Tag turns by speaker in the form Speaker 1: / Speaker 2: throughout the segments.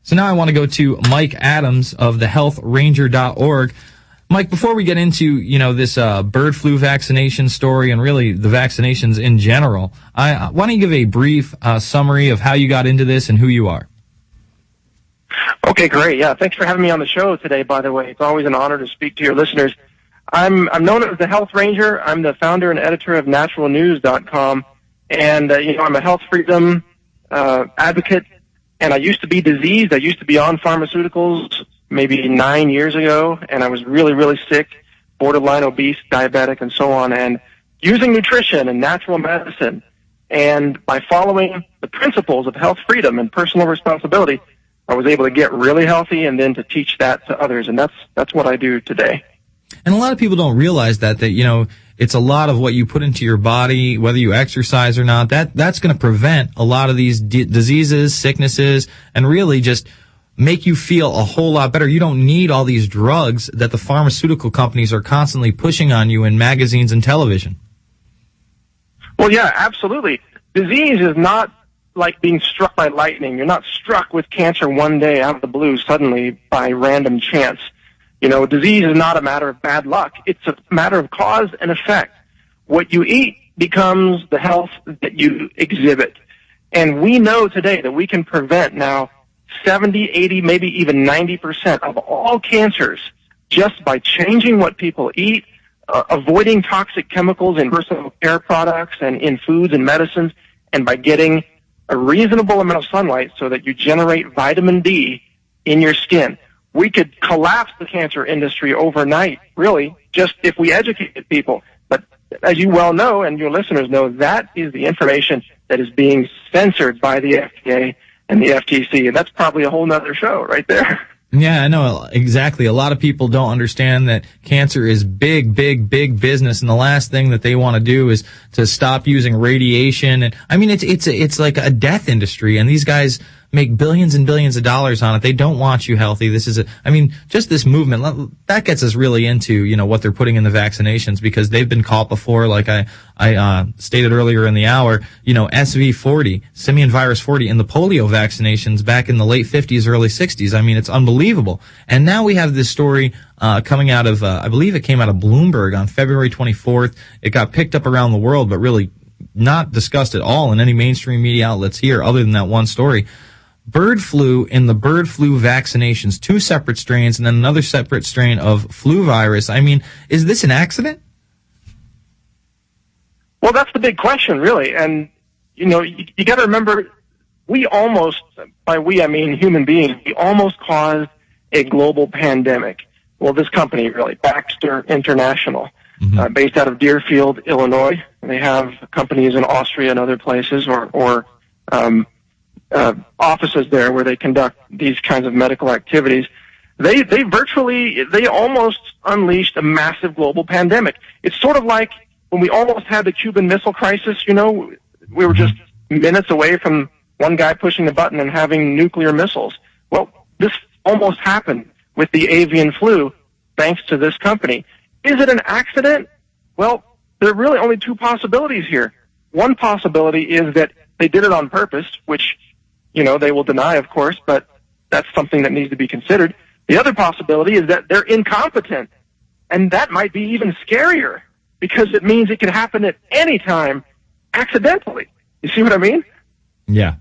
Speaker 1: So now I want to go to Mike Adams of thehealthranger.org. Mike, before we get into, this bird flu vaccination story and really the vaccinations in general, why don't you give a brief summary of how you got into this and who you are?
Speaker 2: Okay, great. Yeah, thanks for having me on the show today, by the way. It's always an honor to speak to your listeners. I'm known as the Health Ranger. I'm the founder and editor of naturalnews.com. And, I'm a health freedom advocate. And I used to be diseased. I used to be on pharmaceuticals maybe 9 years ago. And I was really, really sick, borderline obese, diabetic, and so on. And using nutrition and natural medicine, and by following the principles of health freedom and personal responsibility, I was able to get really healthy and then to teach that to others. And that's what I do today.
Speaker 1: And a lot of people don't realize that, it's a lot of what you put into your body, whether you exercise or not, that's going to prevent a lot of these diseases, sicknesses, and really just make you feel a whole lot better. You don't need all these drugs that the pharmaceutical companies are constantly pushing on you in magazines and television.
Speaker 2: Well, yeah, absolutely. Disease is not like being struck by lightning. You're not struck with cancer one day out of the blue suddenly by random chance. Disease is not a matter of bad luck. It's a matter of cause and effect. What you eat becomes the health that you exhibit. And we know today that we can prevent now 70, 80, maybe even 90% of all cancers just by changing what people eat, avoiding toxic chemicals in personal care products and in foods and medicines, and by getting a reasonable amount of sunlight so that you generate vitamin D in your skin. We could collapse the cancer industry overnight, really, just if we educated people. But as you well know, and your listeners know, that is the information that is being censored by the FDA and the FTC. And that's probably a whole nother show right there.
Speaker 1: Yeah, I know, exactly. A lot of people don't understand that cancer is big, big, big business, and the last thing that they want to do is to stop using radiation. And I mean, it's like a death industry, and these guys make billions and billions of dollars on it. They don't want you healthy. Just this movement, that gets us really into, what they're putting in the vaccinations, because they've been caught before, like I stated earlier in the hour, SV40, simian virus 40, and the polio vaccinations back in the late 50s, early 60s. I mean, it's unbelievable. And now we have this story coming out of, I believe it came out of Bloomberg on February 24th. It got picked up around the world, but really not discussed at all in any mainstream media outlets here, other than that one story. Bird flu and the bird flu vaccinations, two separate strains, and then another separate strain of flu virus. I mean, is this an accident?
Speaker 2: Well, that's the big question, really. And, you got to remember, we almost, by we I mean human beings, we almost caused a global pandemic. Well, this company, really, Baxter International, based out of Deerfield, Illinois. They have companies in Austria and other places, or offices there where they conduct these kinds of medical activities. They almost unleashed a massive global pandemic. It's sort of like when we almost had the Cuban Missile Crisis, we were just minutes away from one guy pushing the button and having nuclear missiles. Well, this almost happened with the avian flu, thanks to this company. Is it an accident? Well, there are really only two possibilities here. One possibility is that they did it on purpose, which they will deny, of course, but that's something that needs to be considered. The other possibility is that they're incompetent, and that might be even scarier, because it means it can happen at any time accidentally. You see what I mean?
Speaker 1: Yeah.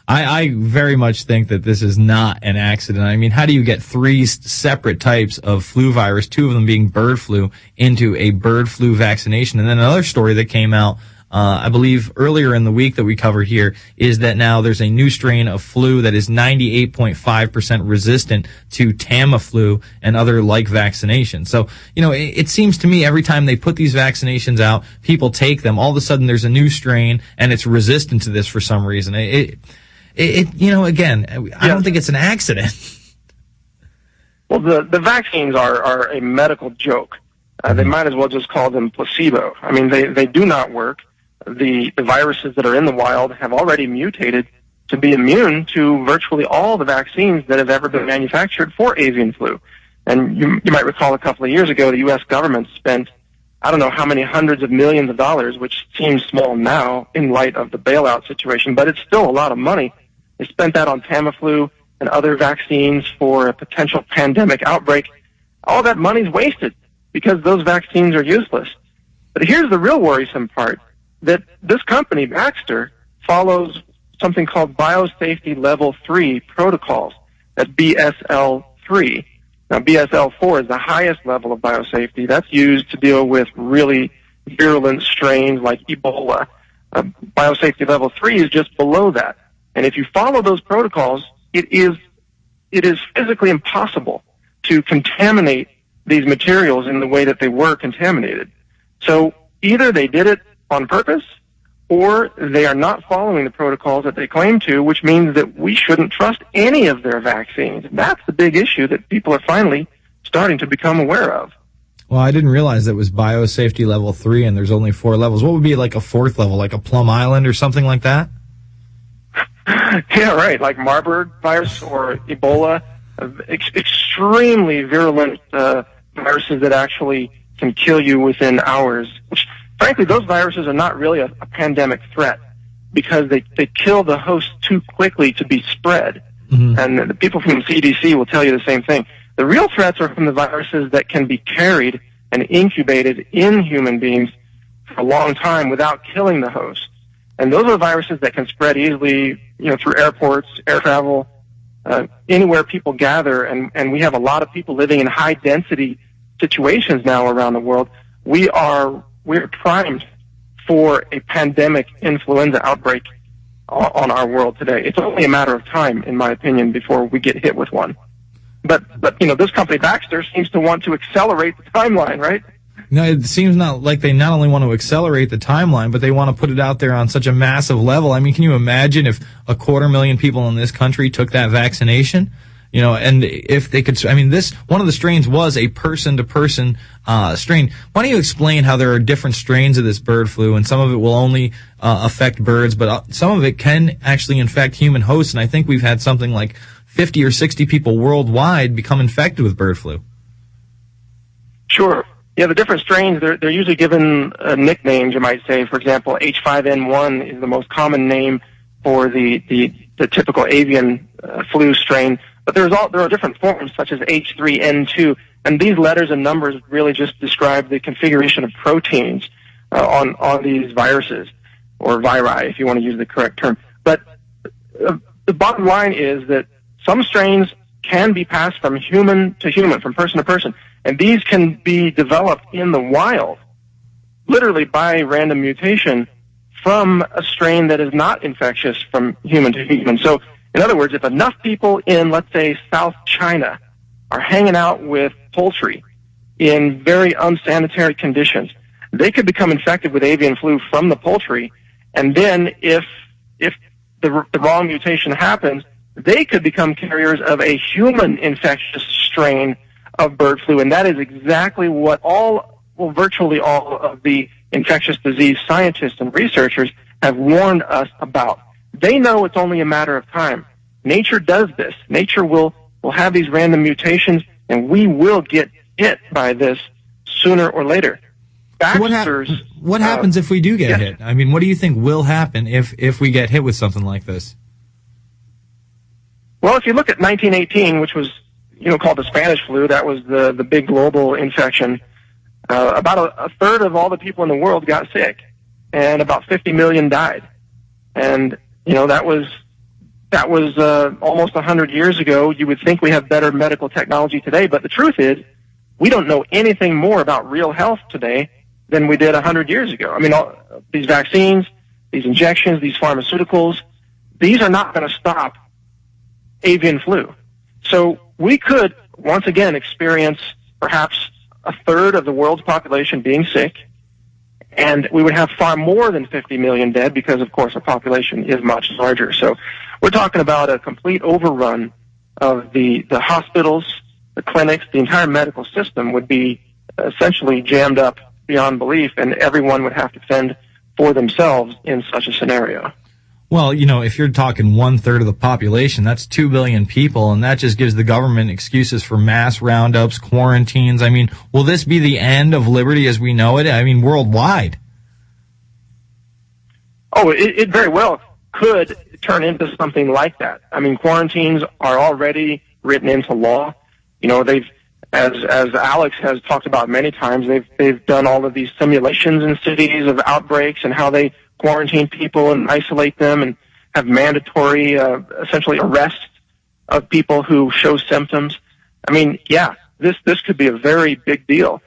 Speaker 1: I very much think that this is not an accident. I mean, how do you get three separate types of flu virus, two of them being bird flu, into a bird flu vaccination? And then another story that came out I believe earlier in the week that we covered here, is that now there's a new strain of flu that is 98.5% resistant to Tamiflu and other like vaccinations. So, it seems to me every time they put these vaccinations out, people take them, all of a sudden there's a new strain and it's resistant to this for some reason. Again, I don't think it's an accident.
Speaker 2: Well, the vaccines are a medical joke. They might as well just call them placebo. I mean, they do not work. The viruses that are in the wild have already mutated to be immune to virtually all the vaccines that have ever been manufactured for avian flu. And you might recall a couple of years ago, the U.S. government spent, I don't know how many hundreds of millions of dollars, which seems small now in light of the bailout situation, but it's still a lot of money. They spent that on Tamiflu and other vaccines for a potential pandemic outbreak, all that money's wasted because those vaccines are useless. But here's the real worrisome part, that this company, Baxter, follows something called Biosafety Level 3 protocols. That's BSL-3. Now, BSL-4 is the highest level of biosafety. That's used to deal with really virulent strains like Ebola. Biosafety Level 3 is just below that. And if you follow those protocols, it is physically impossible to contaminate these materials in the way that they were contaminated. So either they did it on purpose, or they are not following the protocols that they claim to, which means that we shouldn't trust any of their vaccines. That's the big issue that people are finally starting to become aware of.
Speaker 1: Well, I didn't realize that was biosafety level 3 and there's only 4 levels. What would be like a 4th level, like a Plum Island or something like that?
Speaker 2: Yeah, right, like Marburg virus or Ebola, extremely virulent viruses that actually can kill you within hours, which frankly, those viruses are not really a pandemic threat because they kill the host too quickly to be spread. Mm-hmm. And the people from the CDC will tell you the same thing. The real threats are from the viruses that can be carried and incubated in human beings for a long time without killing the host. And those are viruses that can spread easily, through airports, air travel, anywhere people gather. And we have a lot of people living in high density situations now around the world. We're primed for a pandemic influenza outbreak on our world today. It's only a matter of time, in my opinion, before we get hit with one. But this company, Baxter, seems to want to accelerate the timeline, right?
Speaker 1: No, it seems not like they not only want to accelerate the timeline, but they want to put it out there on such a massive level. I mean, can you imagine if 250,000 people in this country took that vaccination? And if they could, one of the strains was a person-to-person strain. Why don't you explain how there are different strains of this bird flu, and some of it will only affect birds, but some of it can actually infect human hosts, and I think we've had something like 50 or 60 people worldwide become infected with bird flu.
Speaker 2: Sure. Yeah, the different strains, they're usually given nicknames, you might say. For example, H5N1 is the most common name for the typical avian flu strain. But there are different forms, such as H3N2, and these letters and numbers really just describe the configuration of proteins on these viruses, or viri, if you want to use the correct term. But the bottom line is that some strains can be passed from human to human, from person to person, and these can be developed in the wild, literally by random mutation, from a strain that is not infectious from human to human. So, in other words, if enough people in, let's say, South China are hanging out with poultry in very unsanitary conditions, they could become infected with avian flu from the poultry, and then if the wrong mutation happens, they could become carriers of a human infectious strain of bird flu, and that is exactly what virtually all of the infectious disease scientists and researchers have warned us about. They know it's only a matter of time. Nature does this. Nature will have these random mutations, and we will get hit by this sooner or later.
Speaker 1: What happens if we do get hit? I mean, what do you think will happen if we get hit with something like this?
Speaker 2: Well, if you look at 1918, which was called the Spanish flu, that was the big global infection. About a third of all the people in the world got sick, and about 50 million died. And that was almost 100 years ago. You would think we have better medical technology today, but the truth is, we don't know anything more about real health today than we did 100 years ago. I mean, these vaccines, these injections, these pharmaceuticals, these are not going to stop avian flu. So we could, once again, experience perhaps a third of the world's population being sick, and we would have far more than 50 million dead because, of course, our population is much larger. So we're talking about a complete overrun of the hospitals, the clinics, the entire medical system would be essentially jammed up beyond belief, and everyone would have to fend for themselves in such a scenario.
Speaker 1: Well, if you're talking 1/3 of the population, that's 2 billion people, and that just gives the government excuses for mass roundups, quarantines. I mean, will this be the end of liberty as we know it? I mean, worldwide.
Speaker 2: Oh, it very well could. turn into something like that. I mean, quarantines are already written into law. You know, as Alex has talked about many times, they've done all of these simulations in cities of outbreaks and how they quarantine people and isolate them and have mandatory, essentially arrests of people who show symptoms. I mean, yeah, this could be a very big deal.